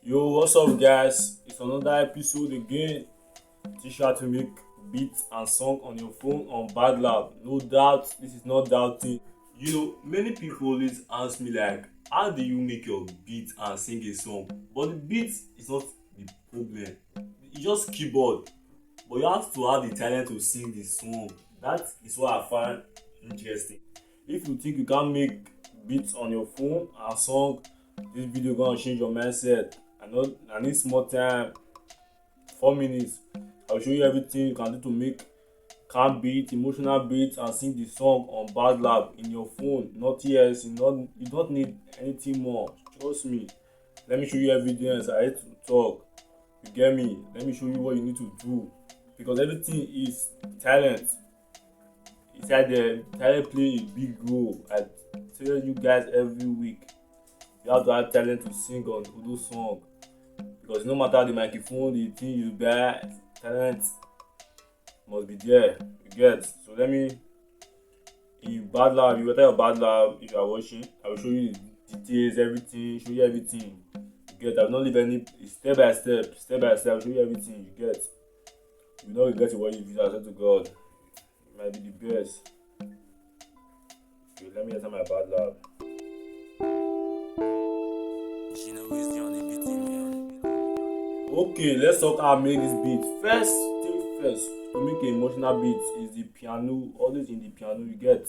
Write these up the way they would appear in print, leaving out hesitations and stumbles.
Yo, what's up, guys? It's another episode again. Teach you how to make beats and song on your phone on Bandlab. No doubt, this is not doubting. Many people always ask me like, how do you make your beat and sing a song? But the beat is not the problem. It's just keyboard. But you have to have the talent to sing the song. That is what I find interesting. If you think you can make beats on your phone and song, this video gonna change your mindset. I need small time, 4 minutes. I'll show you everything you can do to make calm beat, emotional beats, and sing the song on Bandlab in your phone. Not yes, you don't need anything more. Trust me. Let me show you evidence. I hate to talk. You get me? Let me show you what you need to do. Because everything is talent. Inside there, talent play a big role. I tell you guys every week. You have to have talent to sing on those songs. Because no matter the microphone, the thing you buy, talent must be there. You get? So let me, in Bandlab, you better your Bandlab if you are watching. I will show you the details, everything, show you everything. You get? I will not leave any step by step. I will show you everything. You get? You will not regret what you did. I swear to God, it might be the best. Okay, let me enter my Bandlab. Gino, Wizzy on the beating, man. Okay, let's talk how I make this beat. First thing first, to make an emotional beat is the piano, always in the piano, you get.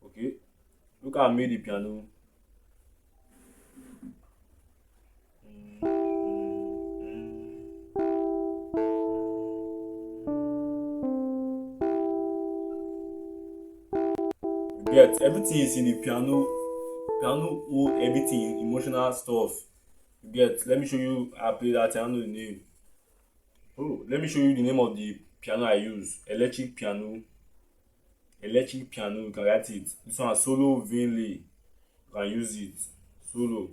Okay, look how I made the piano. You get, everything is in the piano. Piano hold everything, emotional stuff. You get, let me show you how I play that. I don't know the name. Oh, let me show you the name of the piano I use. Electric piano. You can write it. This one is solo vainly. You can use it. Solo.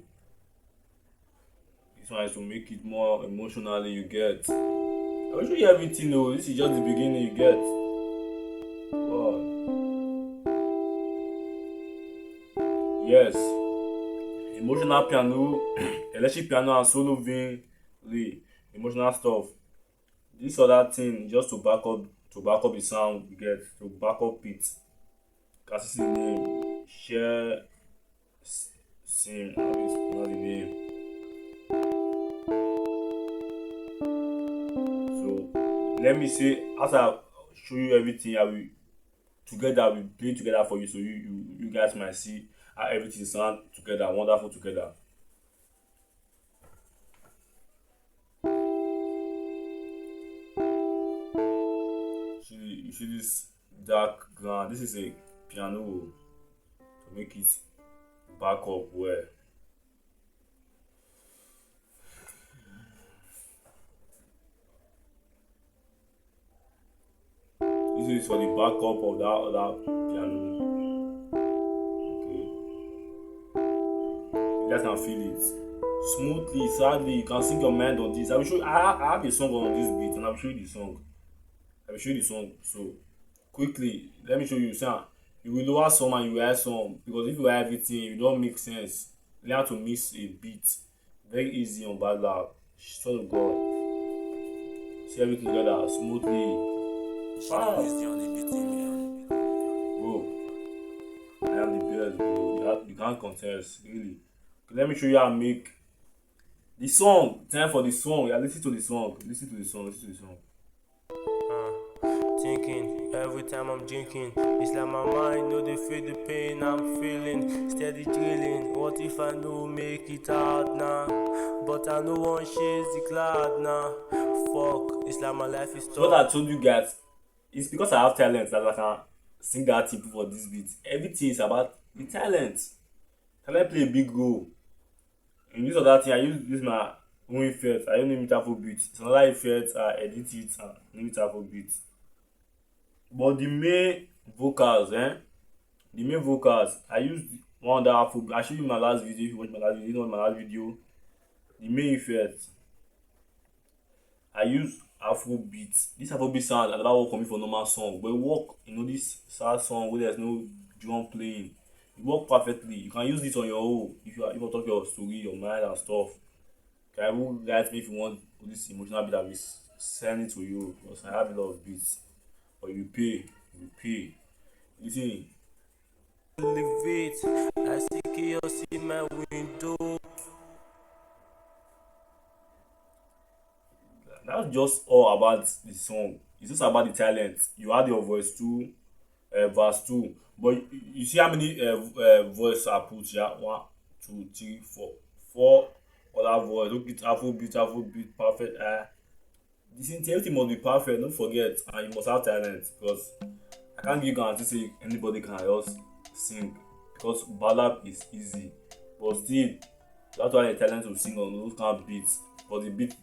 This one is to make it more emotionally, you get. I will show you everything though. This is just the beginning, you get. Wow. Yes. Emotional piano, electric piano and solo vainly. Emotional stuff. This other thing just to back up the sound, you get, to back up it. Can see the name, share sim, how is not the name. So let me say, as I show you everything, we play together for you, so you guys might see how everything sound together, wonderful together. You see this dark ground. This is a piano to make it back up well. This is for the backup of that other piano. Okay, you guys can feel it smoothly, sadly. You can sing your mind on this. I will show you. I have a song on this beat, and I will show you the song. So quickly, let me show you. Sam, you will lower some and you will add some, because if you add everything, it don't make sense. Learn how to mix a beat. Very easy on Bandlab. Sort of God. See everything together smoothly. Gino, Wizzy on the beating, man. Bro, I am the best, bro. You can't contest, really. Okay, let me show you how I make the song. Time for the song. Yeah, listen to the song. Thinking every time I'm drinking, it's like my mind know they feel the pain I'm feeling. Steady drilling. What if I know make it hard now? But I know one chase the cloud now. Fuck, it's like my life is So what I tough. told you guys, it's because I have talent that I can sing that tip for this beat. Everything is about the talent. Talent play a big role. In this other thing, I use my own effect. I don't name it Afrobeat. It's another effect. I edit it and name it Afrobeat. But the main vocals, I used one that Afrobeat. I showed you my last video. If you watch my last video, you know my last video. The main effect, I use Afrobeat. This Afrobeat sound, I never work for me for normal song, but it work, this sad song where there's no drum playing. It work perfectly. You can use this on your own if you talk your story, your mind and stuff. Can will write me if you want this emotional beat. I will send it to you because I have a lot of beats. But you pay. Listen, Elevate, I see chaos in my window. that's just all about the song. It's just about the talent. You add your voice too, verse two. But you see how many voice I put here? One, two, three, four, four other voice. Look, it Afrobeat, perfect. This everything must be perfect. Don't forget, and you must have talent because I can't give guarantee say anybody can just sing because Bandlab is easy, but still that's why the talent to sing on those kind of beats. But the beat,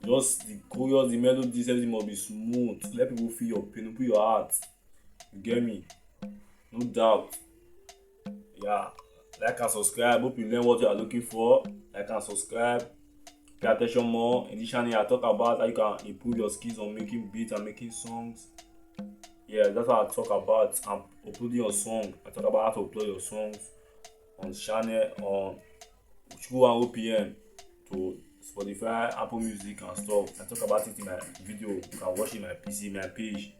just the chorus, the melodies, everything must be smooth. Let people feel your pain, feel your heart. You get me? No doubt. Yeah. Like and subscribe. Hope you learn what you are looking for. Like and subscribe. Pay attention more. In this channel, I talk about how you can improve your skills on making beats and making songs. Yeah, that's what I talk about. I'm uploading your song. I talk about how to upload your songs on channel on True and OPM to Spotify, Apple Music and stuff. I talk about it in my video. You can watch it in my PC, my page.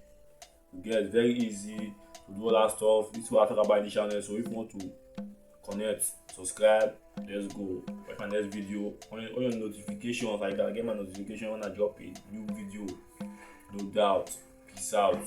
You get it's very easy to do all that stuff. This is what I talk about in the channel. So if you want to connect, subscribe, let's go. Watch my next video. On your notifications, I can get my notification when I drop a new video. No doubt. Peace out.